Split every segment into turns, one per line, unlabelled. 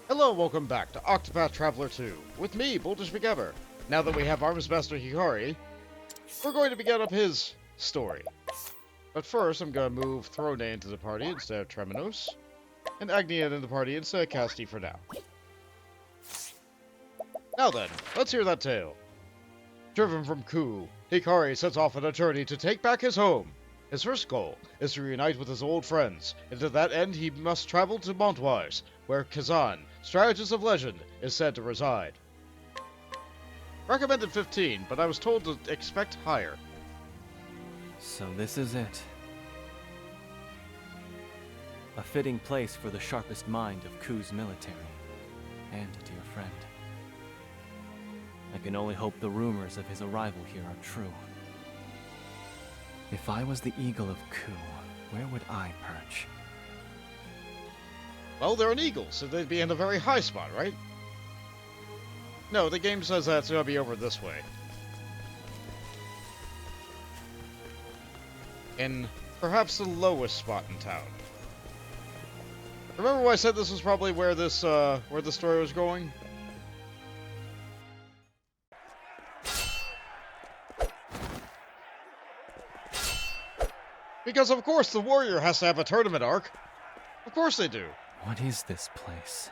Hello, welcome back to Octopath Traveler 2, with me, McGammar. Now that we have Arms Master Hikari, we're going to begin up his story. But first, I'm going to move Throne into the party instead of Tremonos, and Agni into the party instead of Casti for now. Now then, let's hear that tale. Driven from Ku, Hikari sets off on a journey to take back his home. His first goal is to reunite with his old friends, and to that end he must travel to Montwise, where Kazan, strategist of legend, is said to reside. Recommended 15, but I was told to expect higher.
So this is it. A fitting place for the sharpest mind of Ku's military, and a dear friend. I can only hope the rumors of his arrival here are true. If I was the Eagle of Ku, where would I perch?
Well, they're an eagle, so they'd be in a very high spot, right? No, the game says that it's gonna be over this way. In perhaps the lowest spot in town. Remember when I said this was probably where the story was going? Because of course the warrior has to have a tournament arc. Of course they do.
What is this place?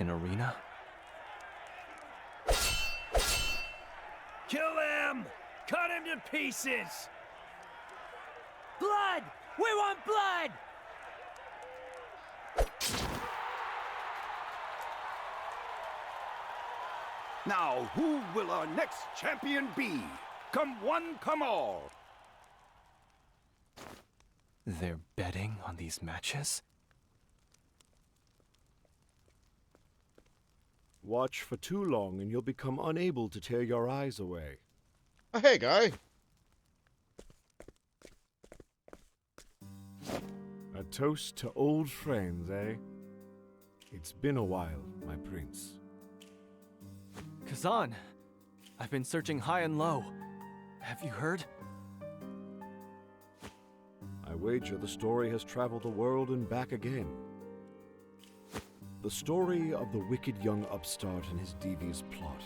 An arena?
Kill him! Cut him to pieces! Blood! We want blood!
Now, who will our next champion be? Come one, come all!
They're betting on these matches?
Watch for too long and you'll become unable to tear your eyes away.
Hey, guy.
A toast to old friends, eh? It's been a while, my prince.
Kazan! I've been searching high and low. Have you heard?
I wager the story has traveled the world and back again. The story of the wicked young upstart and his devious plot.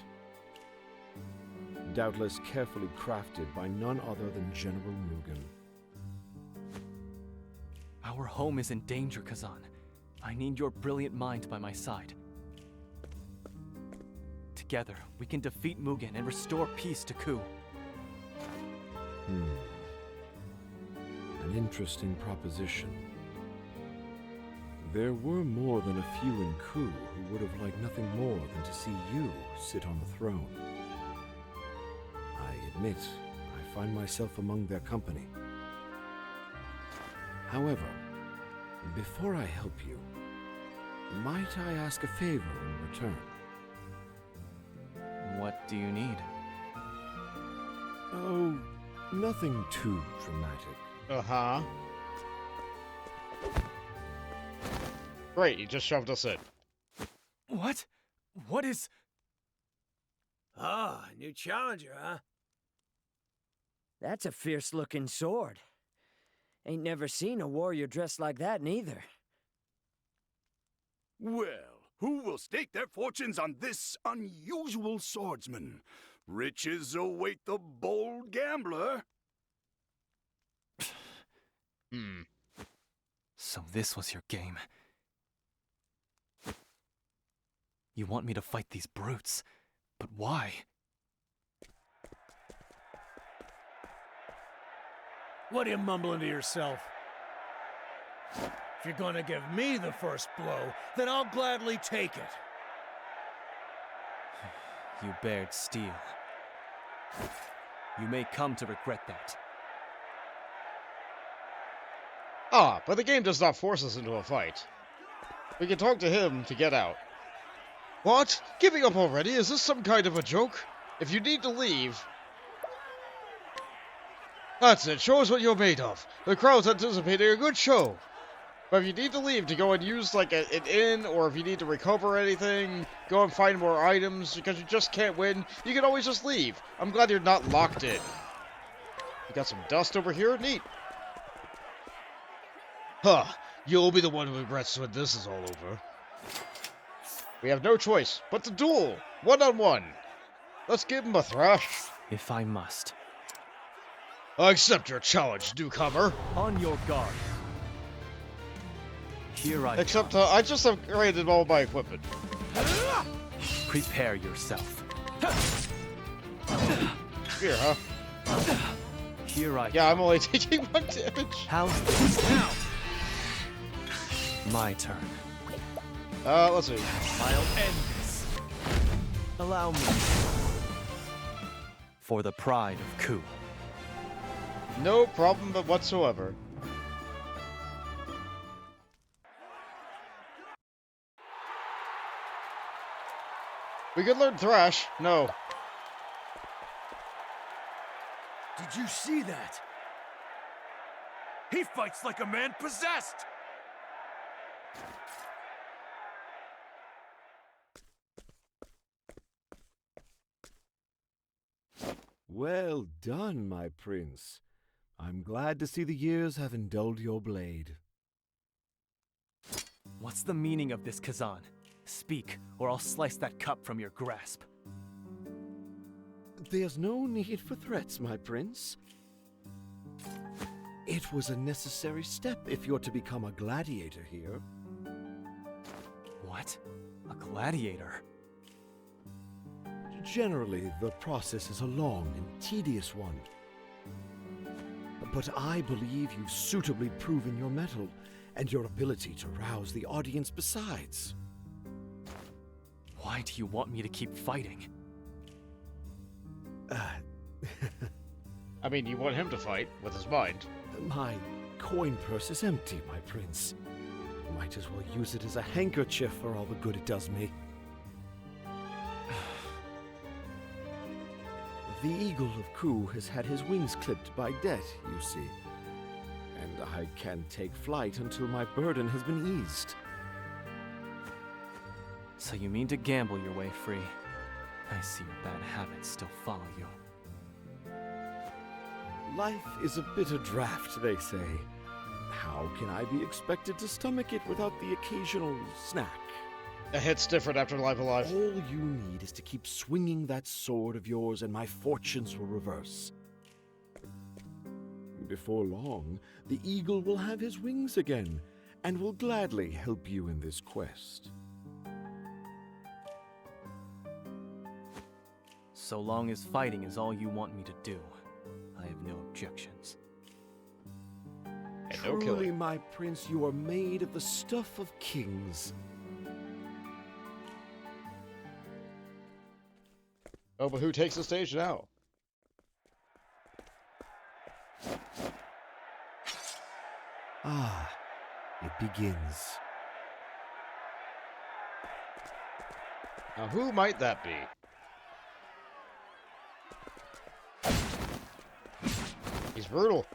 Doubtless carefully crafted by none other than General Mugen.
Our home is in danger, Kazan. I need your brilliant mind by my side. Together, we can defeat Mugen and restore peace to Ku.
An interesting proposition. There were more than a few in Ku who would have liked nothing more than to see you sit on the throne. I admit, I find myself among their company. However, before I help you, might I ask a favor in return?
What do you need?
Oh, nothing too dramatic.
Uh-huh. Great, you just shoved us in.
What? What is...
Ah, new challenger, huh? That's a fierce-looking sword. Ain't never seen a warrior dressed like that, neither.
Well, who will stake their fortunes on this unusual swordsman? Riches await the bold gambler.
So this was your game. You want me to fight these brutes, but why?
What are you mumbling to yourself? If you're gonna give me the first blow, then I'll gladly take it.
You bared steel. You may come to regret that.
Ah, but the game does not force us into a fight. We can talk to him to get out. What? Giving up already? Is this some kind of a joke? If you need to leave... That's it, show us what you're made of. The crowd's anticipating a good show. But if you need to leave to go and use like an inn, or if you need to recover anything, go and find more items, because you just can't win, you can always just leave. I'm glad you're not locked in. You got some dust over here? Neat. Huh. You'll be the one who regrets when this is all over. We have no choice but to duel, one-on-one. Let's give him a thrash.
If I must.
I accept your challenge, newcomer.
On your guard. Here I
Except
come.
I just upgraded all my equipment.
Prepare yourself.
Here, huh?
Here I
Yeah,
come.
I'm only taking 1 damage.
How's this now? My turn.
Let's see.
I'll end this. Allow me. For the pride of Ku.
No problem but whatsoever. We could learn Thrash. No.
Did you see that? He fights like a man possessed!
Well done, my prince. I'm glad to see the years have dulled your blade.
What's the meaning of this, Kazan? Speak, or I'll slice that cup from your grasp.
There's no need for threats, my prince. It was a necessary step if you're to become a gladiator here.
What? A gladiator?
Generally, the process is a long and tedious one. But I believe you've suitably proven your mettle and your ability to rouse the audience besides.
Why do you want me to keep fighting?
I mean, you want him to fight with his mind.
My coin purse is empty, my prince. Might as well use it as a handkerchief for all the good it does me. The Eagle of Ku has had his wings clipped by debt, you see. And I can't take flight until my burden has been eased.
So you mean to gamble your way free? I see your bad habits still follow you.
Life is a bitter draught, they say. How can I be expected to stomach it without the occasional snack?
It hits different after Live Alive.
All you need is to keep swinging that sword of yours and my fortunes will reverse. Before long, the eagle will have his wings again and will gladly help you in this quest.
So long as fighting is all you want me to do, I have no objections.
And no
Truly,
killing.
my prince, you are made of the stuff of kings.
Oh, but who takes the stage now?
Ah, it begins.
Now, who might that be? He's brutal.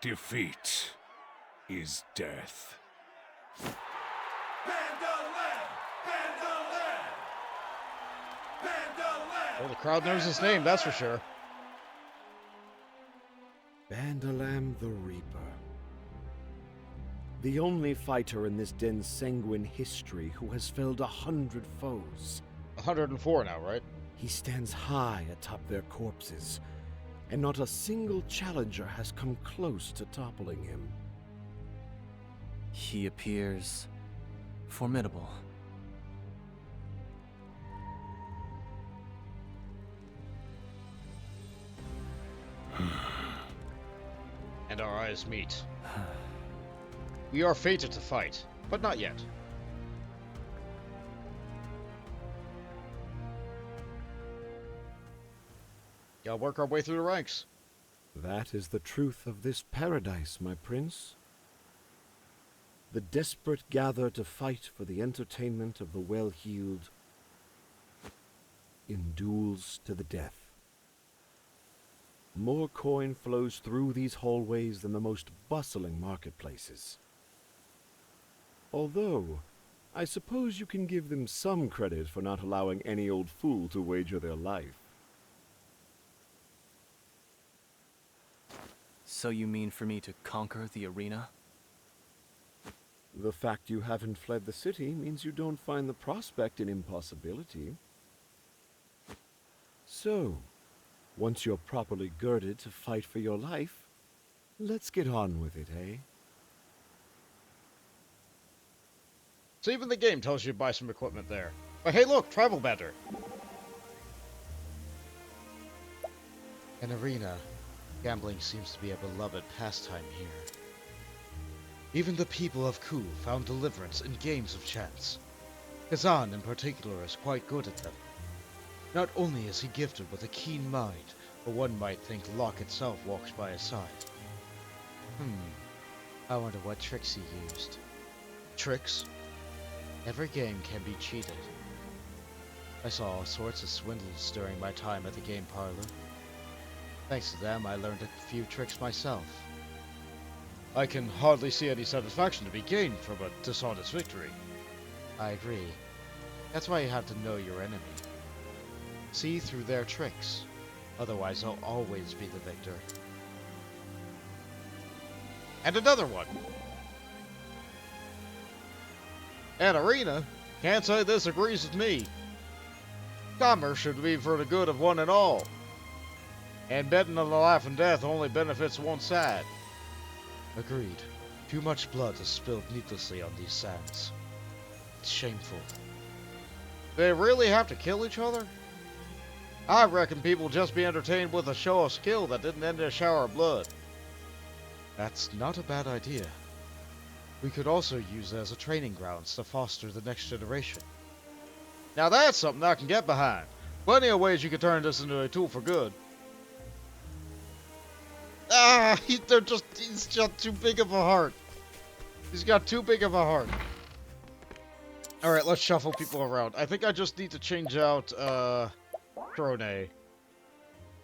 Defeat is death.
Well, the crowd knows his name, that's for sure.
Bandalam the Reaper. The only fighter in this den's sanguine history who has felled 100 foes.
104 now, right?
He stands high atop their corpses, and not a single challenger has come close to toppling him.
He appears formidable.
And our eyes meet. We are fated to fight, but not yet. Gotta work our way through the ranks.
That is the truth of this paradise, my prince. The desperate gather to fight for the entertainment of the well-heeled in duels to the death. More coin flows through these hallways than the most bustling marketplaces. Although, I suppose you can give them some credit for not allowing any old fool to wager their life.
So you mean for me to conquer the arena?
The fact you haven't fled the city means you don't find the prospect an impossibility. So, once you're properly girded to fight for your life, let's get on with it, eh?
So even the game tells you to buy some equipment there. But hey look, travel better. An arena. Gambling seems to be a beloved pastime here. Even the people of Ku found deliverance in games of chance. Kazan in particular is quite good at them. Not only is he gifted with a keen mind, but one might think luck itself walks by his side. I wonder what tricks he used. Tricks? Every game can be cheated. I saw all sorts of swindles during my time at the game parlor. Thanks to them, I learned a few tricks myself. I can hardly see any satisfaction to be gained from a dishonest victory. I agree. That's why you have to know your enemy. See through their tricks. Otherwise, they'll always be the victor. And another one! An arena? Can't say this agrees with me. Commerce should be for the good of one and all. And betting on the life and death only benefits one side. Agreed. Too much blood is spilled needlessly on these sands. It's shameful. They really have to kill each other? I reckon people just be entertained with a show of skill that didn't end in a shower of blood. That's not a bad idea. We could also use it as a training grounds to foster the next generation. Now that's something I can get behind. Plenty of ways you could turn this into a tool for good. He's just too big of a heart. He's got too big of a heart. Alright, let's shuffle people around. I think I just need to change out, Crone.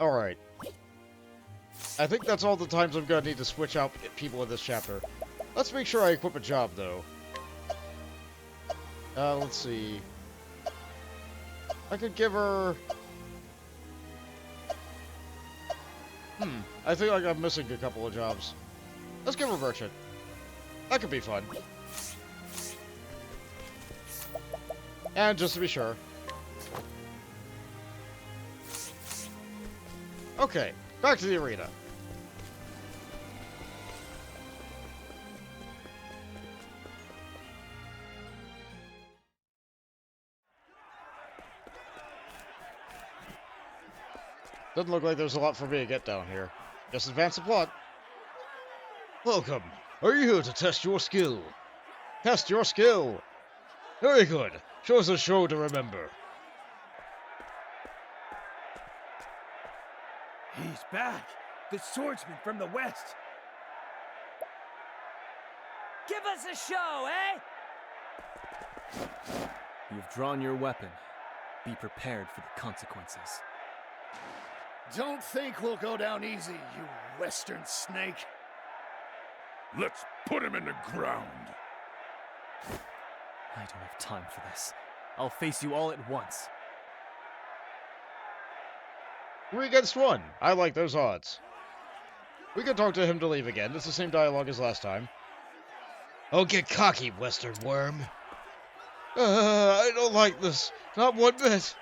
Alright. I think that's all the times I'm gonna need to switch out people in this chapter. Let's make sure I equip a job, though. Let's see. I could give her... I think like I'm missing a couple of jobs. Let's give her merchant. That could be fun. And just to be sure. Okay, back to the arena. Doesn't look like there's a lot for me to get down here. Just advance the plot. Welcome. Are you here to test your skill? Test your skill. Very good. Show us a show to remember.
He's back! The swordsman from the west!
Give us a show, eh?
You've drawn your weapon. Be prepared for the consequences.
Don't think we'll go down easy, you western snake. Let's put him in the ground.
I don't have time for this. I'll face you all at once.
3 against 1. I like those odds. We can talk to him to leave again. It's the same dialogue as last time. Oh, get cocky, western worm. I don't like this. Not one bit.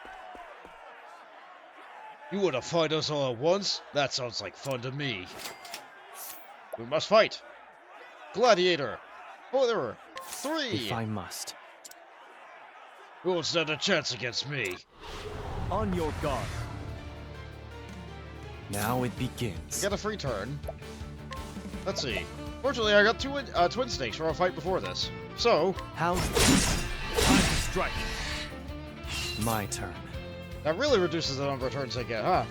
You want to fight us all at once? That sounds like fun to me. We must fight. Gladiator. Order. 3.
If I must.
Who won't stand a chance against me?
On your guard. Now it begins.
Get a free turn. Let's see. Fortunately, I got two twin snakes from our fight before this. So,
How's this?
Time to strike!
My turn.
that really reduces the number of turns I get, huh?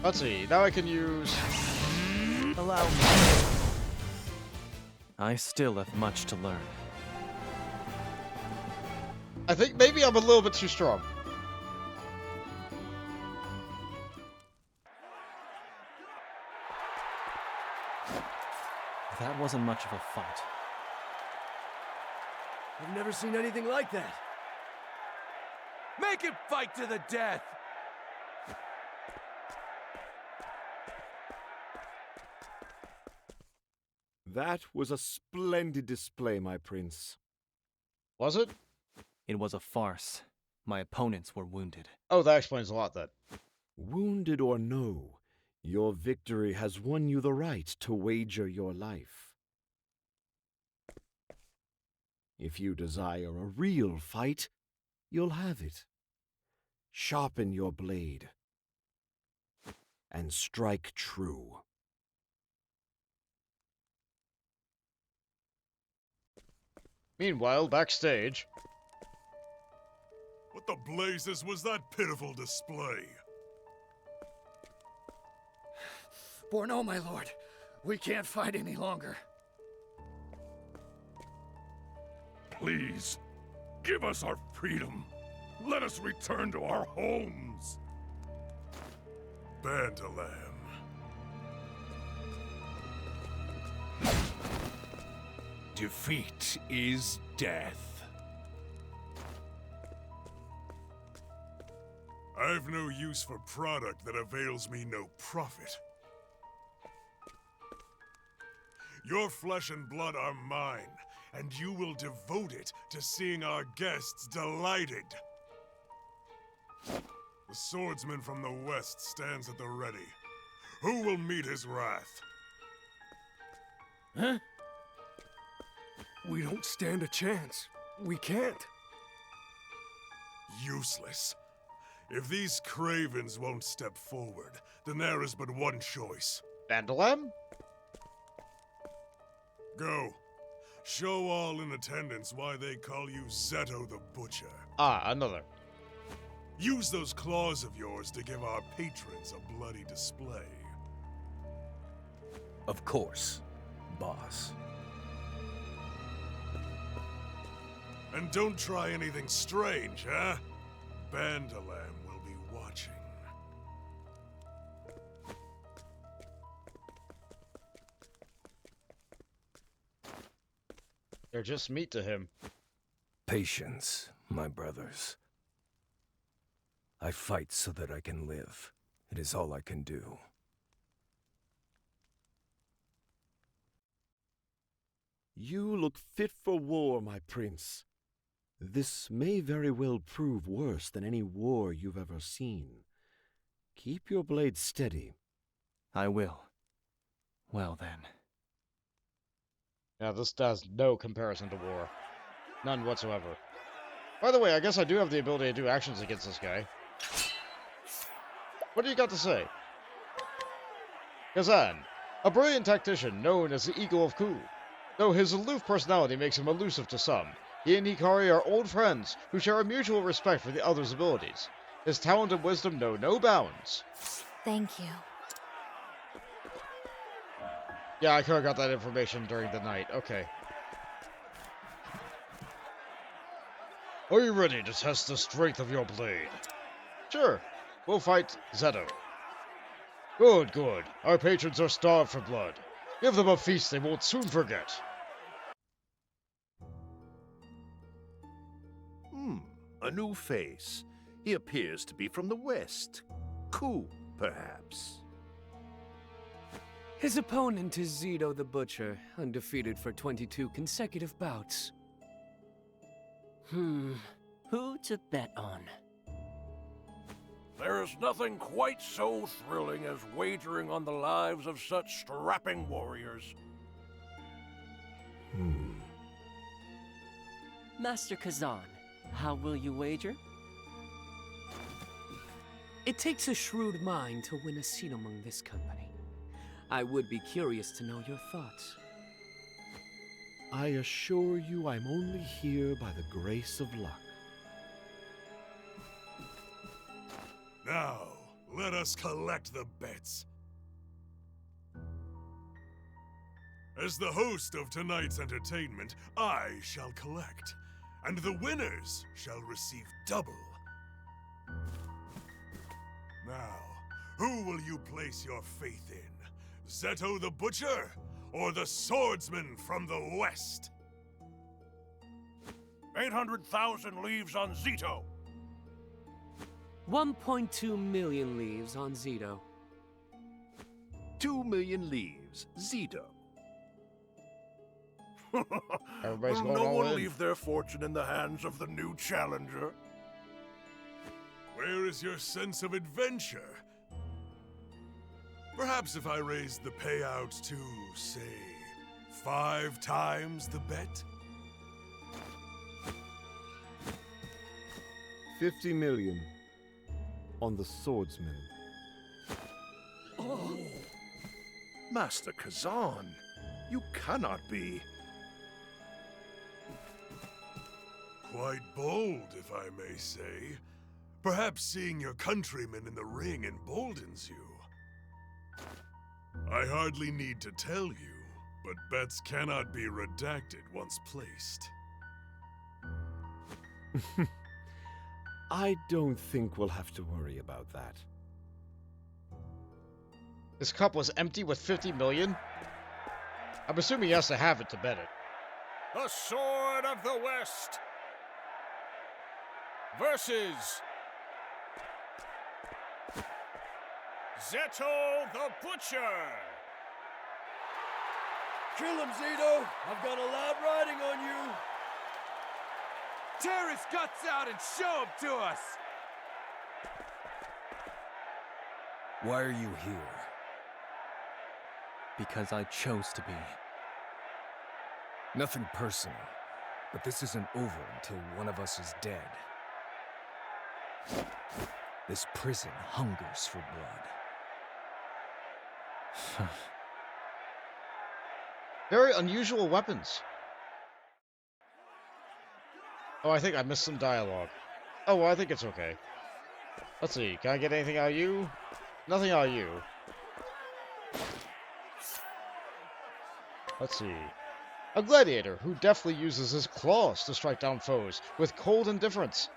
Let's see. Now I can use...
Allow me. I still have much to learn.
I think maybe I'm a little bit too strong.
That wasn't much of a fight.
I've never seen anything like that! Make it fight to the death!
That was a splendid display, my prince.
Was it?
It was a farce. My opponents were wounded.
Oh, that explains a lot then.
Wounded or no, your victory has won you the right to wager your life. If you desire a real fight, you'll have it. Sharpen your blade and strike true.
Meanwhile, backstage.
What the blazes was that pitiful display?
Borno, my lord. We can't fight any longer.
Please, give us our freedom. Let us return to our homes. Bantalam.
Defeat is death.
I've no use for product that avails me no profit. Your flesh and blood are mine, and you will devote it to seeing our guests delighted. The swordsman from the west stands at the ready. Who will meet his wrath?
Huh? We don't stand a chance. We can't.
Useless. If these cravens won't step forward, then there is but one choice.
Bandalam?
Go. Show all in attendance why they call you Zeto the Butcher.
Ah, another.
Use those claws of yours to give our patrons a bloody display.
Of course, boss.
And don't try anything strange, huh? Bandalam will be watching.
They're just meat to him.
Patience, my brothers. I fight so that I can live. It is all I can do.
You look fit for war, my prince. This may very well prove worse than any war you've ever seen. Keep your blade steady.
I will. Well then.
Yeah, this has no comparison to war. None whatsoever. By the way, I guess I do have the ability to do actions against this guy. What do you got to say? Kazan, a brilliant tactician known as the Eagle of Ku. Though his aloof personality makes him elusive to some, he and Hikari are old friends who share a mutual respect for the other's abilities. His talent and wisdom know no bounds.
Thank you.
Yeah, I could have got that information during the night. Okay. Are you ready to test the strength of your blade? Sure. We'll fight Zeto. Good, good. Our patrons are starved for blood. Give them a feast they won't soon forget.
A new face. He appears to be from the west. Ku, perhaps.
His opponent is Zeto the Butcher, undefeated for 22 consecutive bouts.
Who to bet on?
There is nothing quite so thrilling as wagering on the lives of such strapping warriors.
Master Kazan, how will you wager?
It takes a shrewd mind to win a seat among this company. I would be curious to know your thoughts.
I assure you I'm only here by the grace of luck.
Now, let us collect the bets. As the host of tonight's entertainment, I shall collect, and the winners shall receive double. Now, who will you place your faith in? Zeto the Butcher, or the swordsman from the west?
800,000 leaves on Zeto.
1.2 million leaves on Zeto.
2 million leaves, Zeto.
Everybody's
Will
going
no
all
one
in.
leave their fortune in the hands of the new challenger?
Where is your sense of adventure? Perhaps if I raised the payout to, say, 5 times the bet?
50 million on the swordsman.
Master Kazan, you cannot be.
Quite bold, if I may say. Perhaps seeing your countrymen in the ring emboldens you. I hardly need to tell you, but bets cannot be redacted once placed.
I don't think we'll have to worry about that.
His cup was empty with 50 million? I'm assuming he has to have it to bet it.
The Sword of the West versus Zeto the Butcher. Kill him, Zito! I've got a lot riding on you! Tear his guts out and show him to us!
Why are you here?
Because I chose to be.
Nothing personal, but this isn't over until one of us is dead. This prison hungers for blood.
Very unusual weapons. Oh, I think I missed some dialogue. Oh, well, I think it's okay. Let's see, can I get anything out of you? Nothing out of you. Let's see. A gladiator who deftly uses his claws to strike down foes with cold indifference.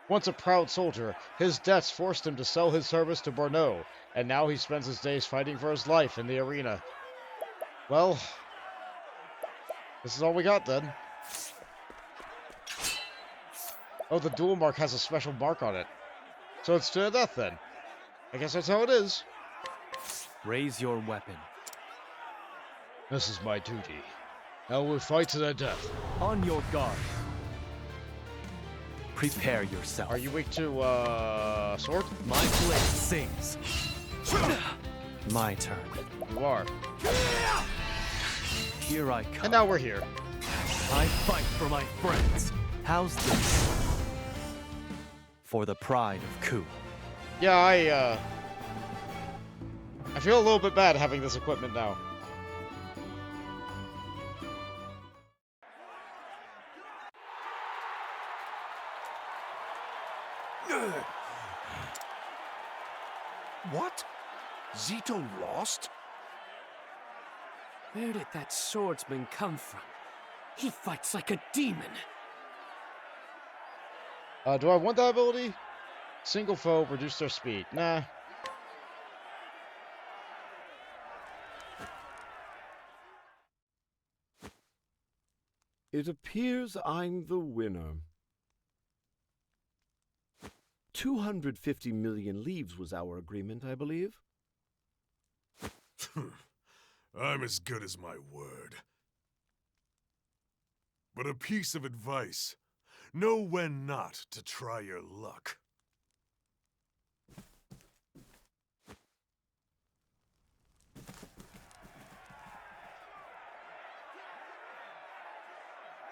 Once a proud soldier, his debts forced him to sell his service to Borneau, and now he spends his days fighting for his life in the arena. Well, this is all we got then. Oh, the duel mark has a special mark on it. So it's to the death then. I guess that's how it is.
Raise your weapon.
This is my duty. Now we'll fight to the death.
On your guard. Prepare yourself.
Are you weak to, sword?
My blade sings. My turn.
You are.
Here I come.
And now we're here.
I fight for my friends. How's this? For the pride of Ku.
Yeah, I feel a little bit bad having this equipment now.
What? Zito lost?
Where did that swordsman come from? He fights like a demon.
Do I want that ability? Single foe, reduce their speed. Nah.
It appears I'm the winner. 250 million leaves was our agreement, I believe.
I'm as good as my word. But a piece of advice. Know when not to try your luck.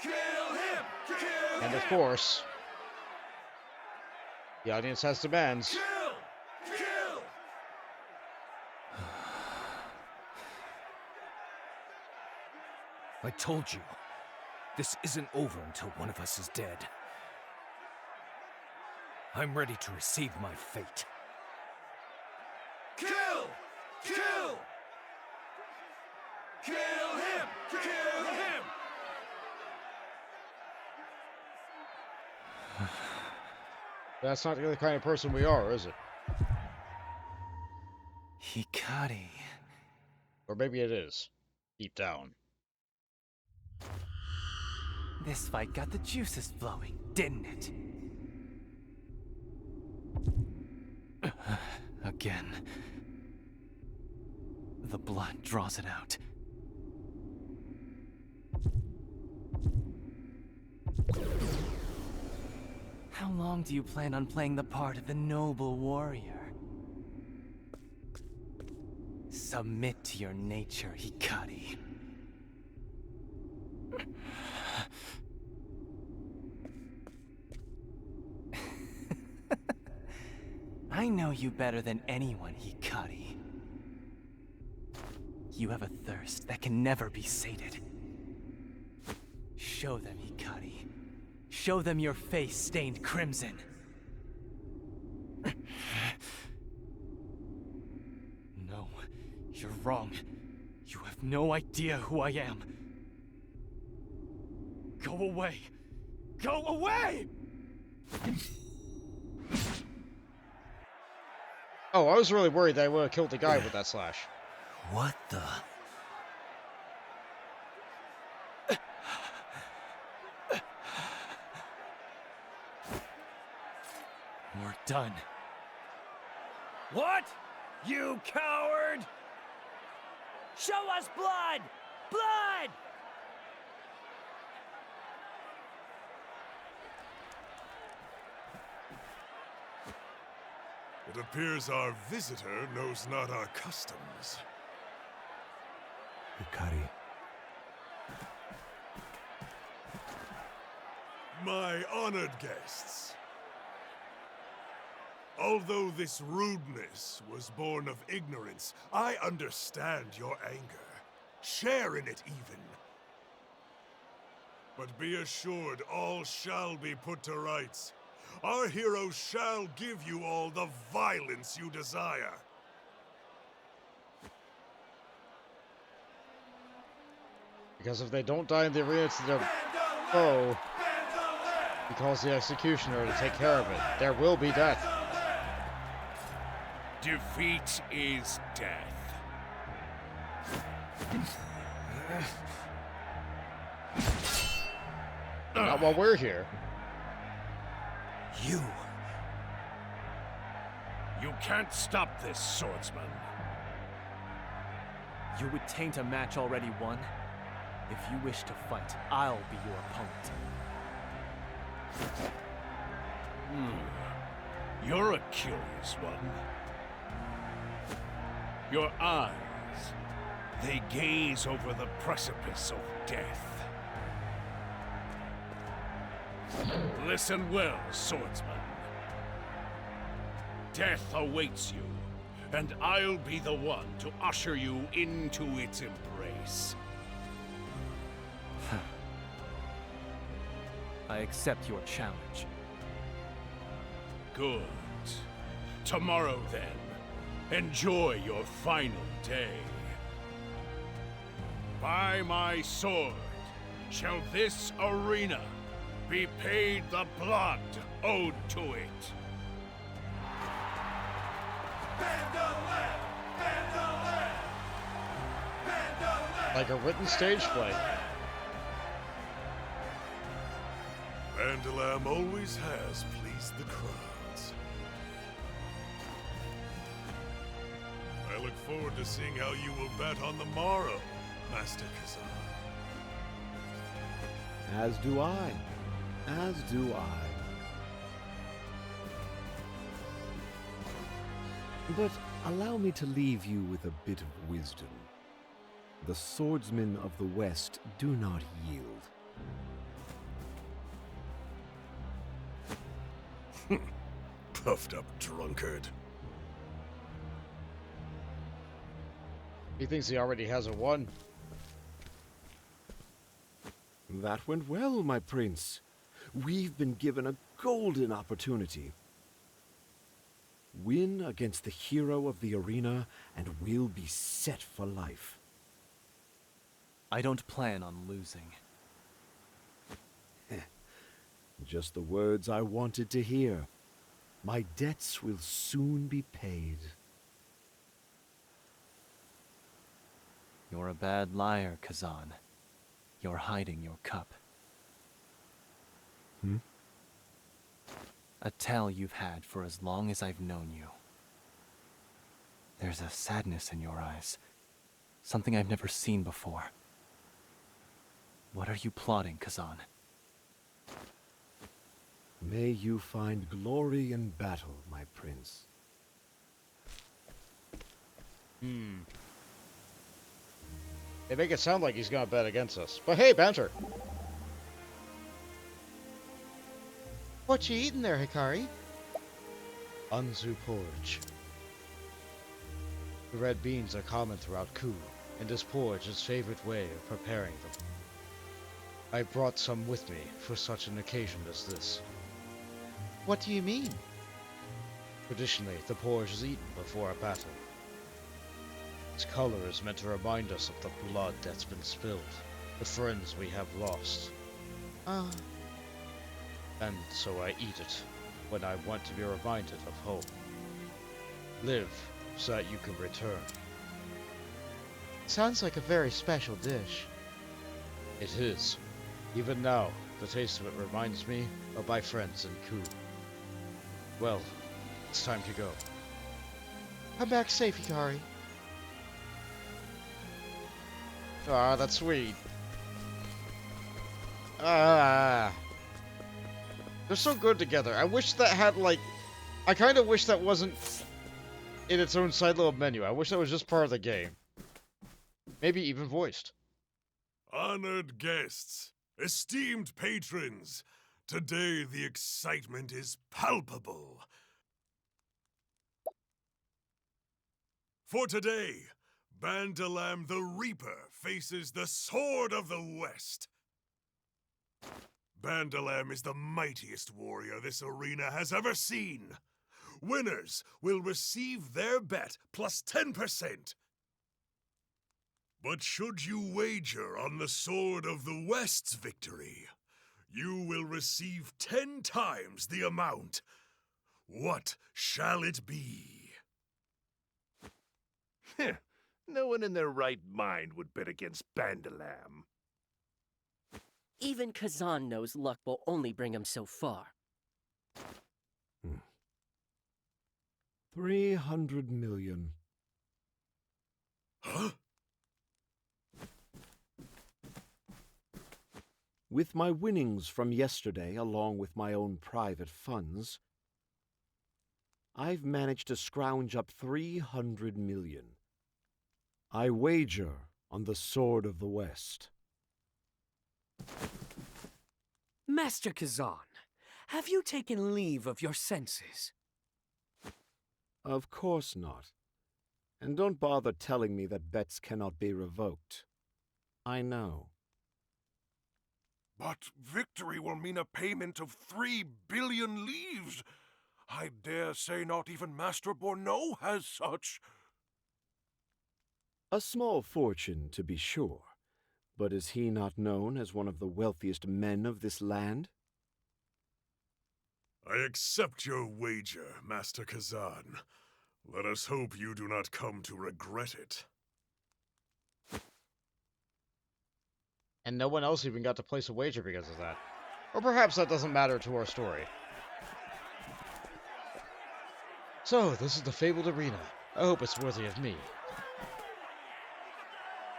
Kill him! Kill him!
And of course, the audience has demands.
Kill! Kill!
I told you, this isn't over until one of us is dead. I'm ready to receive my fate.
Kill! Kill! Kill him! Kill him!
That's not the kind of person we are, is it?
Hikari.
Or maybe it is. Deep down.
This fight got the juices flowing, didn't it? Again. The blood draws it out. How long do you plan on playing the part of the noble warrior? Submit to your nature, Hikari. I know you better than anyone, Hikari. You have a thirst that can never be sated. Show them, Hikari. Show them your face stained crimson. No, you're wrong. You have no idea who I am. Go away! Go away!
Oh, I was really worried that I would have killed the guy with that slash.
What the?
We're done.
What? You coward!
Show us blood! Blood!
It appears our visitor knows not our customs.
Hikari.
My honored guests. Although this rudeness was born of ignorance, I understand your anger. Share in it even. But be assured all shall be put to rights. Our heroes shall give you all the violence you desire.
Because if they don't die in the arena to their foe, he calls the executioner to take care of it. There will be death.
Defeat is death.
Not while we're here.
You.
You can't stop this, swordsman.
You would taint a match already won? If you wish to fight, I'll be your opponent.
You're a curious one. Your eyes, they gaze over the precipice of death. Listen well, swordsman. Death awaits you, and I'll be the one to usher you into its embrace.
I accept your challenge.
Good. Tomorrow, then, enjoy your final day. By my sword shall this arena be paid the blood owed to it.
Like a written stage play.
Vandalam always has pleased the crowds. I look forward to seeing how you will bet on the morrow, Master Kazan.
As do I. As do I. But allow me to leave you with a bit of wisdom. The swordsmen of the West do not yield.
Puffed up drunkard.
He thinks he already has a 1.
That went well, my prince. We've been given a golden opportunity. Win against the hero of the arena, and we'll be set for life.
I don't plan on losing.
Just the words I wanted to hear. My debts will soon be paid.
You're a bad liar, Kazan. You're hiding your cup. A tale you've had for as long as I've known you. There's a sadness in your eyes. Something I've never seen before. What are you plotting, Kazan?
May you find glory in battle, my prince.
They make it sound like he's gonna bet against us. But hey, banter! What you eating there, Hikari? Anzu porridge. The red beans are common throughout Ku, and this porridge is his favorite way of preparing them. I brought some with me for such an occasion as this. What do you mean? Traditionally, the porridge is eaten before a battle. Its color is meant to remind us of the blood that's been spilled, the friends we have lost. And so I eat it when I want to be reminded of home. Live so that you can return. Sounds like a very special dish. It is. Even now, the taste of it reminds me of my friends in Ku. Well, it's time to go. Come back safe, Hikari. Ah, that's sweet. Ah. They're so good together. I wish that had, like... I kind of wish that wasn't in its own side little menu. I wish that was just part of the game. Maybe even voiced.
Honored guests, esteemed patrons, today the excitement is palpable. For today, Bandalam the Reaper faces the Sword of the West. Bandalam is the mightiest warrior this arena has ever seen. Winners will receive their bet plus 10%. But should you wager on the Sword of the West's victory, you will receive 10 times the amount. What shall it be?
No one in their right mind would bet against Bandalam.
Even Kazan knows luck will only bring him so far.
300 million.
Huh?
With my winnings from yesterday, along with my own private funds, I've managed to scrounge up 300 million. I wager on the Sword of the West.
Master Kazan, have you taken leave of your senses?
Of course not. And don't bother telling me that bets cannot be revoked. I know.
But victory will mean a payment of 3 billion leaves. I dare say not even Master Borneau has such.
A small fortune, to be sure. But is he not known as one of the wealthiest men of this land?
I accept your wager, Master Kazan. Let us hope you do not come to regret it.
And no one else even got to place a wager because of that. Or perhaps that doesn't matter to our story. So, this is the fabled arena. I hope it's worthy of me.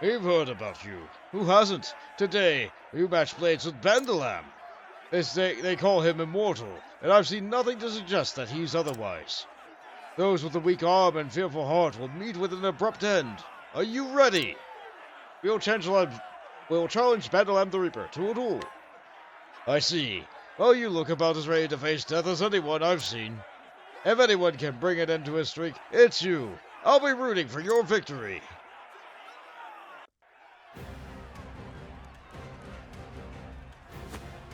We've heard about you. Who hasn't? Today, you match blades with Bandalam. They call him immortal, and I've seen nothing to suggest that he's otherwise. Those with a weak arm and fearful heart will meet with an abrupt end. Are you ready? We'll challenge Bandalam the Reaper to a duel. I see. Well, you look about as ready to face death as anyone I've seen. If anyone can bring an end to his streak, it's you. I'll be rooting for your victory.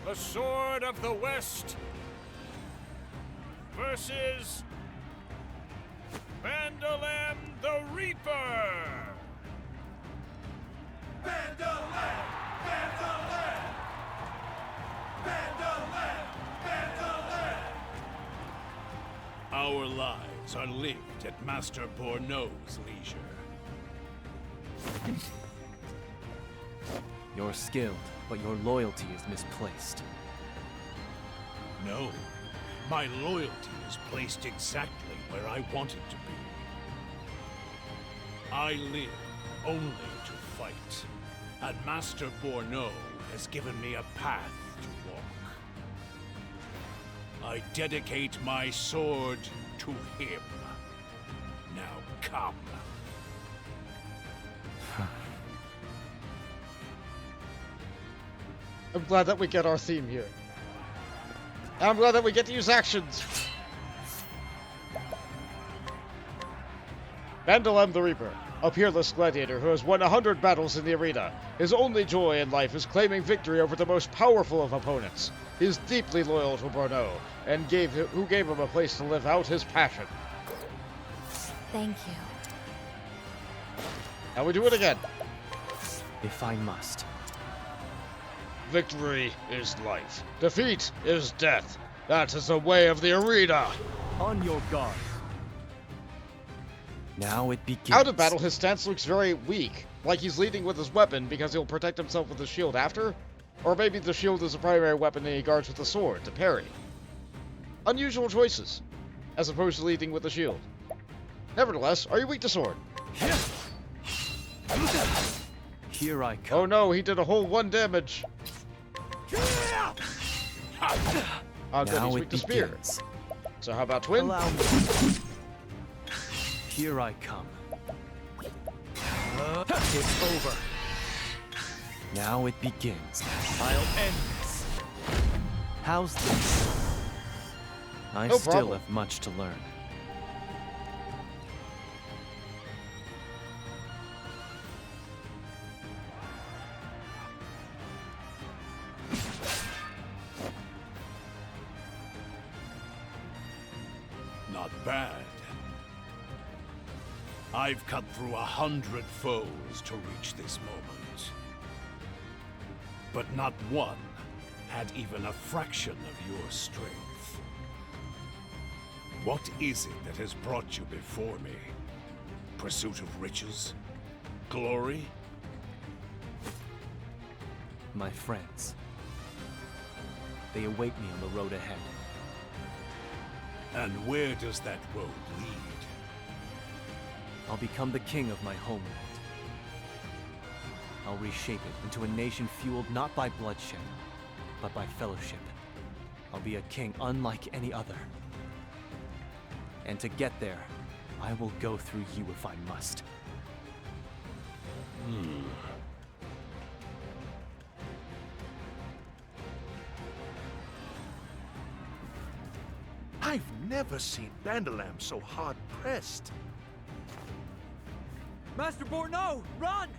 The Sword of the West versus Bandalam the Reaper!
Bandalam! Bandalam! Bandalam! Bandalam!
Our lives are lived at Master Borneau's leisure.
You're skilled, but your loyalty is misplaced.
No, my loyalty is placed exactly where I want it to be. I live only to fight, and Master Borneau has given me a path to walk. I dedicate my sword to him. Now come.
I'm glad that we get our theme here. And I'm glad that we get to use actions. Vandalem the Reaper, a peerless gladiator who has won 100 battles in the arena. His only joy in life is claiming victory over the most powerful of opponents. He is deeply loyal to Borneau, and who gave him a place to live out his passion.
Thank you.
And we do it again.
If I must.
Victory is life. Defeat is death. That is the way of the arena.
On your guard. Now it begins.
Out of battle, his stance looks very weak, like he's leading with his weapon because he'll protect himself with his shield after, or maybe the shield is a primary weapon and he guards with the sword to parry. Unusual choices, as opposed to leading with the shield. Nevertheless, are you weak to sword?
Here I come.
Oh no, he did a whole 1 damage. Oh good, he's weak to spear. So how about twin?
Allow me. Here I come. It's over. Now it begins. I'll end this. How's this? I
No
still
problem.
have much to learn.
Not bad. I've cut through 100 foes to reach this moment. But not one had even a fraction of your strength. What is it that has brought you before me? Pursuit of riches? Glory?
My friends. They await me on the road ahead.
And where does that road lead?
I'll become the king of my homeland. I'll reshape it into a nation fueled not by bloodshed, but by fellowship. I'll be a king unlike any other. And to get there, I will go through you if I must.
I've never seen Vandalam so hard-pressed.
Master Borneau, run!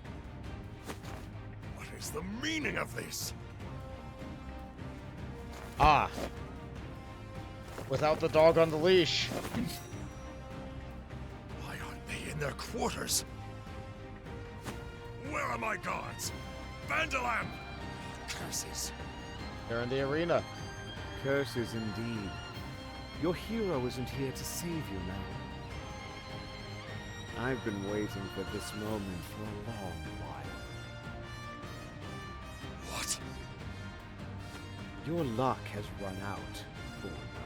What is the meaning of this?
Ah. Without the dog on the leash.
Why aren't they in their quarters? Where are my guards? Vandalam! Curses.
They're in the arena.
Curses indeed. Your hero isn't here to save you now. I've been waiting for this moment for a long while.
What?
Your luck has run out, Borneau.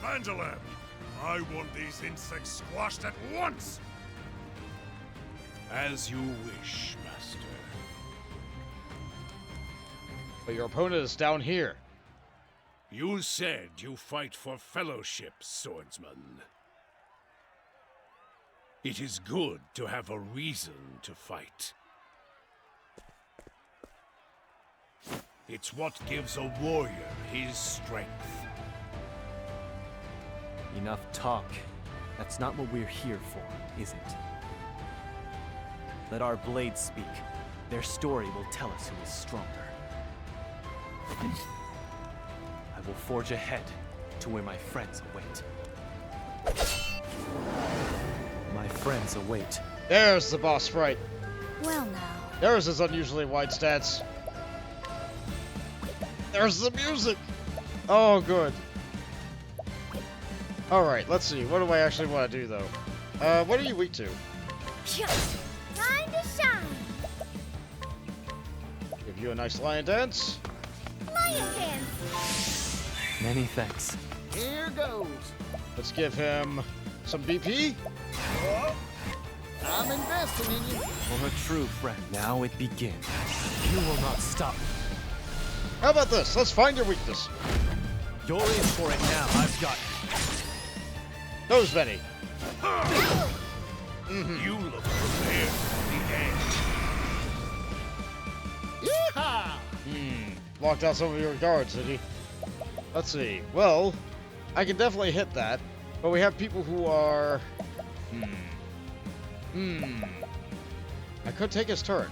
Vandalam! I want these insects squashed at once!
As you wish, Master.
But your opponent is down here.
You said you fight for fellowship, swordsman. It is good to have a reason to fight. It's what gives a warrior his strength.
Enough talk. That's not what we're here for, is it? Let our blades speak. Their story will tell us who is stronger. I will forge ahead to where my friends await. My friends await.
There's the boss sprite.
Well now.
There's his unusually wide stance. There's the music. Oh, good. Alright, let's see. What do I actually want to do, though? What are you weak to?
Time to shine.
Give you a nice lion dance.
Lion dance.
Many thanks.
Here goes. Let's give him some BP.
I'm investing in you.
For a true friend, now it begins. You will not stop me.
How about this? Let's find your weakness.
You're in for it now. I've got you.
Those many.
You look prepared for the end.
Yeehaw!
Blocked out some of your guards, did he? Let's see. Well, I can definitely hit that, but we have people who are... I could take his turn.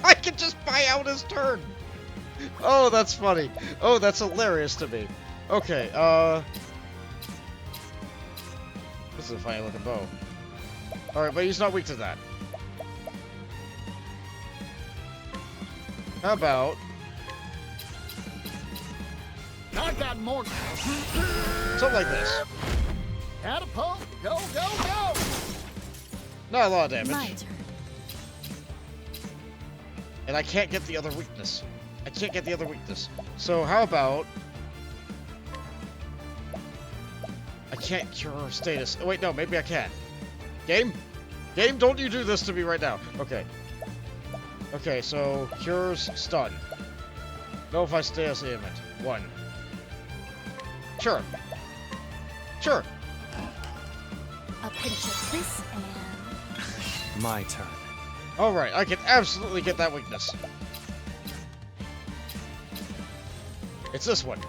I could just buy out his turn! Oh, that's funny. Oh, that's hilarious to me. Okay, this is a funny looking bow. Alright, but he's not weak to that. How about...
I got more.
something like this.
Catapult, go, go, go!
Not a lot of damage.
My turn.
And I can't get the other weakness. I can't get the other weakness. So how about... I can't cure status. Oh, wait, no, maybe I can. Game? Game, don't you do this to me right now. Okay. Okay, so cures stun. No if I status ailment. 1. Sure. Sure.
A pinch of this and...
My turn.
Alright, I can absolutely get that weakness. It's this one.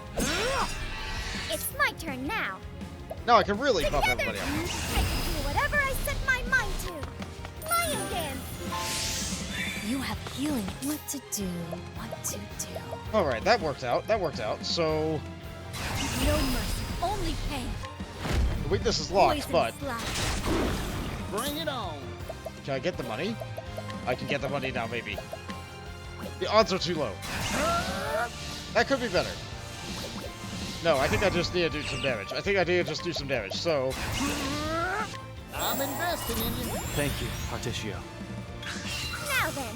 It's my turn now.
Now I can really buff
Together,
everybody up.
I can do whatever I set my mind to. Lion dance. You have healing. What to do? What to do?
Alright, that worked out. That worked out. So,
No mercy, only pain.
the weakness is locked,
Poison
but...
slash.
Bring it on.
Can I get the money? I can get the money now, maybe. The odds are too low. That could be better. No, I think I just need to do some damage. I think I need to just do some damage, so...
I'm investing in you.
Thank you, Particio.
Now then.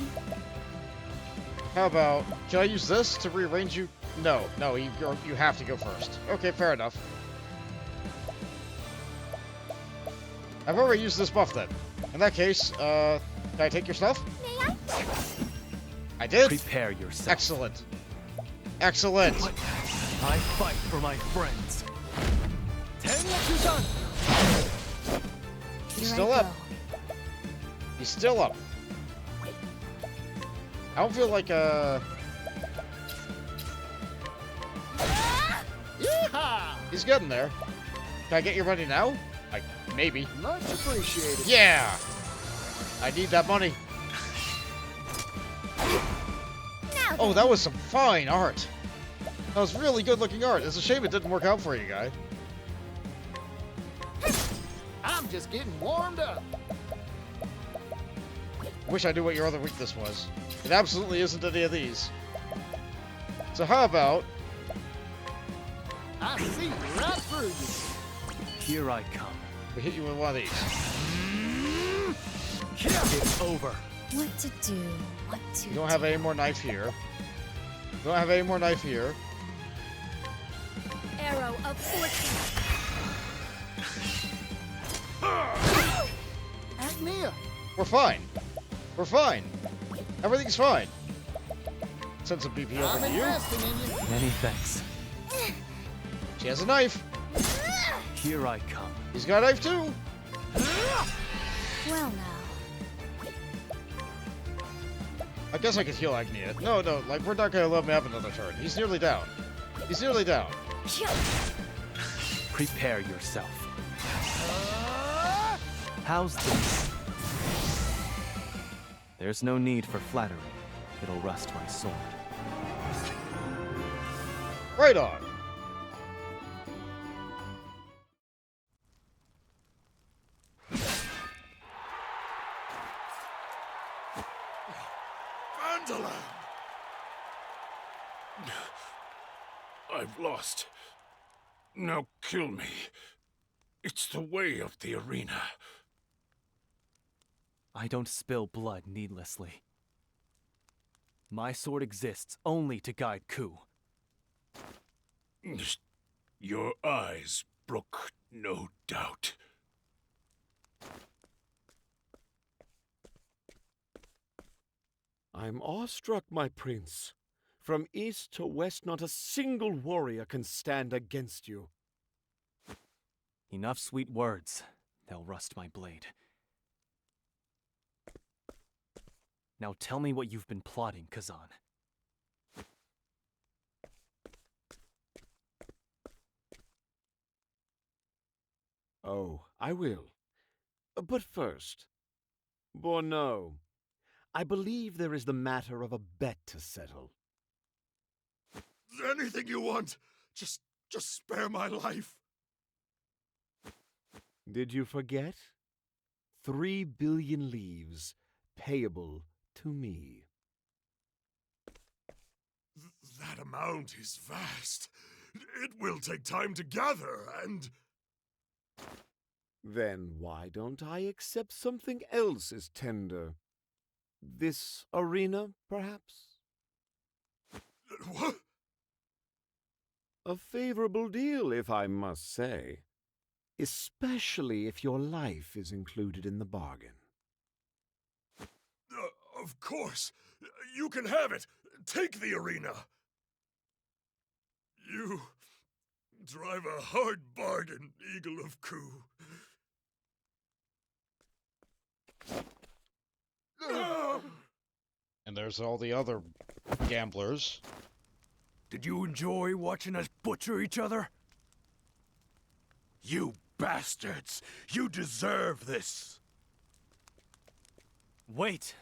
How about... Can I use this to rearrange you? No, no, you have to go first. Okay, fair enough. I've already used this buff then. In that case, can I take your stuff?
May I?
I did.
Prepare yourself.
Excellent. Excellent.
I fight for my friends.
He's still up. He's still up. I don't feel like,
Yeehaw!
he's getting there. Can I get your money now? Like, maybe.
Much appreciated.
Yeah! I need that money.
Now
Oh, that was some fine art. That was really good looking art. It's a shame it didn't work out for you, guy.
I'm just getting warmed up.
Wish I knew what your other weakness was. It absolutely isn't any of these. So how about...
I see right through you.
Here I come.
we hit you with one of these?
It's over.
What to do? What to
You don't have any more knife here. You don't have any more knife here.
Arrow of fortune.
Agnia.
We're fine. We're fine. Everything's fine. Send some BP over
I'm
to you.
investing in you.
Many thanks.
She has a knife.
Here I come.
He's got a knife too.
Well now.
I guess I could heal Agnia. No, like, we're not gonna let him have another turn. He's nearly down. He's nearly down.
Prepare yourself. How's this? There's no need for flattery. It'll rust my sword.
Right on.
Vandaland!
I've lost. Now kill me. It's the way of the arena.
I don't spill blood needlessly. My sword exists only to guide Ku.
Your eyes brook no doubt.
I'm awestruck, my prince. From east to west, not a single warrior can stand against you.
Enough sweet words. They'll rust my blade. Now tell me what you've been plotting, Kazan.
Oh, I will. But first, Borno, I believe there is the matter of a bet to settle.
Anything you want. Just spare my life.
Did you forget? 3 billion leaves, payable to me.
That amount is vast. It will take time to gather, and...
Then why don't I accept something else as tender? This arena, perhaps?
What?
A favorable deal, if I must say. Especially if your life is included in the bargain.
Of course. You can have it. Take the arena. You drive a hard bargain, Eagle of Ku.
And there's all the other gamblers.
Did you enjoy watching us butcher each other?
You bastards! You deserve this!
Wait!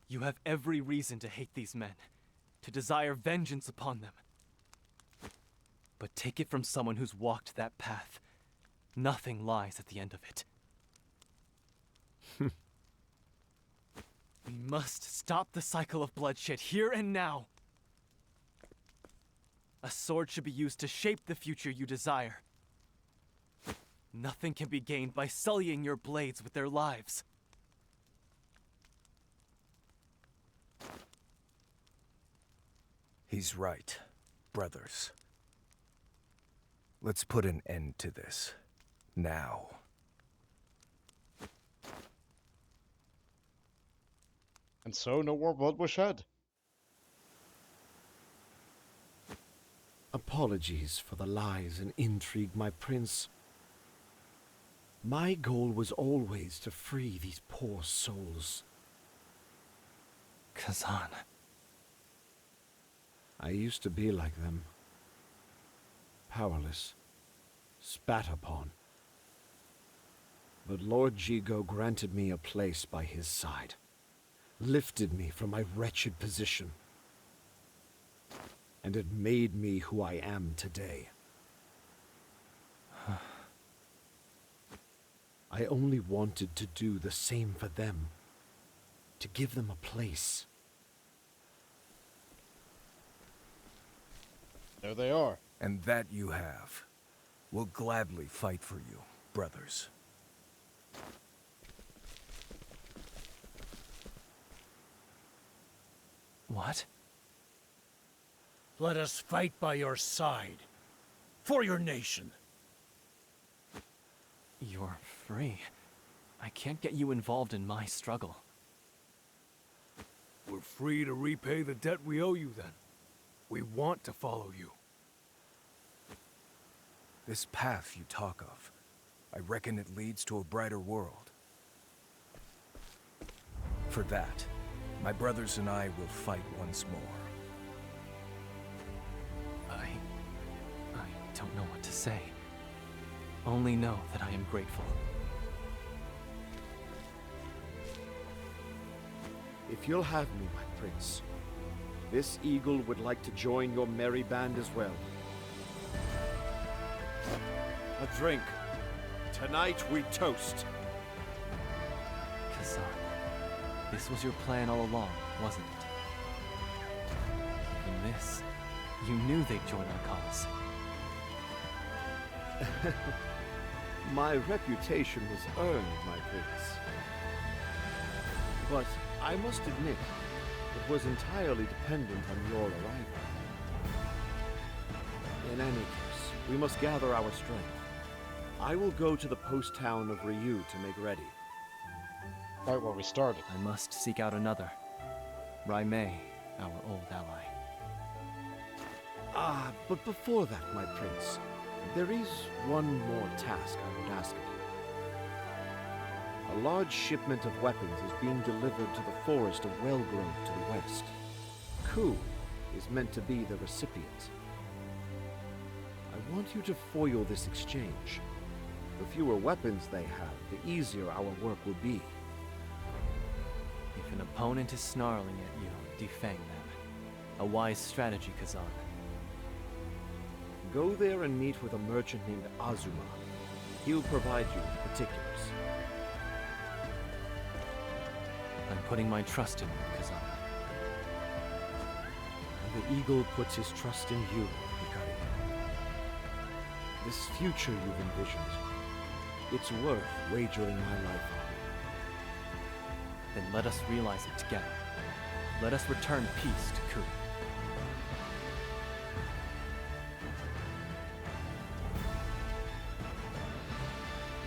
You have every reason to hate these men, to desire vengeance upon them. But take it from someone who's walked that path. Nothing lies at the end of it. We must stop the cycle of bloodshed here and now. A sword should be used to shape the future you desire. Nothing can be gained by sullying your blades with their lives.
He's right, brothers. Let's put an end to this. Now.
And so no more blood was shed.
Apologies for the lies and intrigue, my prince. My goal was always to free these poor souls.
Kazan.
I used to be like them. Powerless. Spat upon. But Lord Jigo granted me a place by his side. Lifted me from my wretched position. And it made me who I am today. I only wanted to do the same for them. To give them a place.
There they are.
And that you have. We'll gladly fight for you, brothers.
What?
Let us fight by your side. For your nation.
You're free. I can't get you involved in my struggle.
We're free to repay the debt we owe you then. We want to follow you.
This path you talk of, I reckon it leads to a brighter world. For that, my brothers and I will fight once more.
I don't know what to say. Only know that I am grateful.
If you'll have me, my prince, this eagle would like to join your merry band as well. A drink. Tonight we toast.
Kazan, this was your plan all along, wasn't it? Even this, you knew they'd join our cause.
My reputation was earned, my prince. But I must admit, it was entirely dependent on your arrival. In any case, we must gather our strength. I will go to the post town of Ryu to make ready.
Right where we started.
I must seek out another. Raimei, our old ally.
Ah, but before that, my prince, there is one more task I would ask of you. A large shipment of weapons is being delivered to the forest of Wellgrove to the west. Ku is meant to be the recipient. I want you to foil this exchange. The fewer weapons they have, the easier our work will be.
If an opponent is snarling at you, defang them. A wise strategy, Kazan.
Go there and meet with a merchant named Azuma. He'll provide you with particulars.
I'm putting my trust in you, Kazan.
The Eagle puts his trust in you, Hikari. This future you've envisioned, it's worth wagering my life on.
Then let us realize it together. Let us return peace to Ku.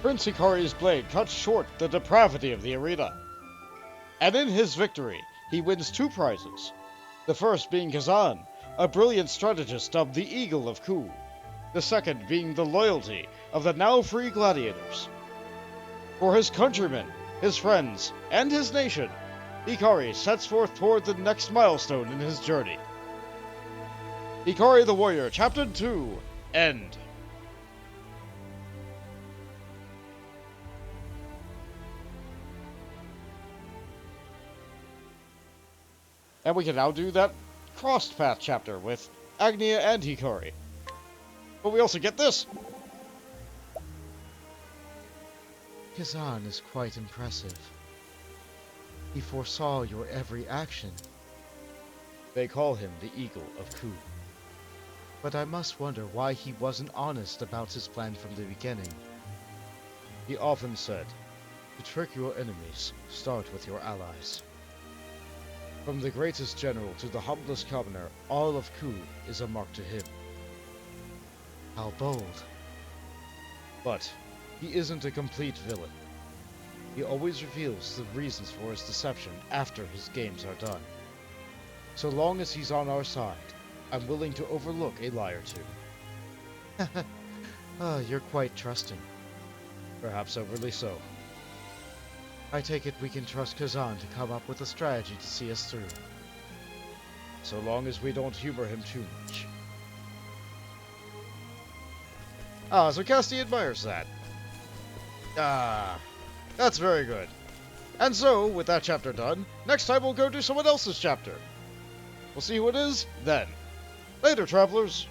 Prince Hikari's blade cuts short the depravity of the arena. And in his victory, he wins 2 prizes. The first being Kazan, a brilliant strategist dubbed the Eagle of Ku. The second being the loyalty of the now free gladiators. For his countrymen, his friends, and his nation, Hikari sets forth toward the next milestone in his journey. Hikari the Warrior, Chapter 2, End. And we can now do that crossed path chapter with Agnia and Hikari. But we also get this!
Kazan is quite impressive. He foresaw your every action.
They call him the Eagle of Ku.
But I must wonder why he wasn't honest about his plan from the beginning.
He often said, "To trick your enemies, start with your allies." From the greatest general to the humblest commoner, all of Ku is a mark to him.
How bold.
But he isn't a complete villain. He always reveals the reasons for his deception after his games are done. So long as he's on our side, I'm willing to overlook a lie or two.
Oh, you're quite trusting.
Perhaps overly so.
I take it we can trust Kazan to come up with a strategy to see us through.
So long as we don't humor him too much. Ah, so Cassidy admires that. Ah, that's very good. And so, with that chapter done, next time we'll go do someone else's chapter. We'll see who it is then. Later, travelers.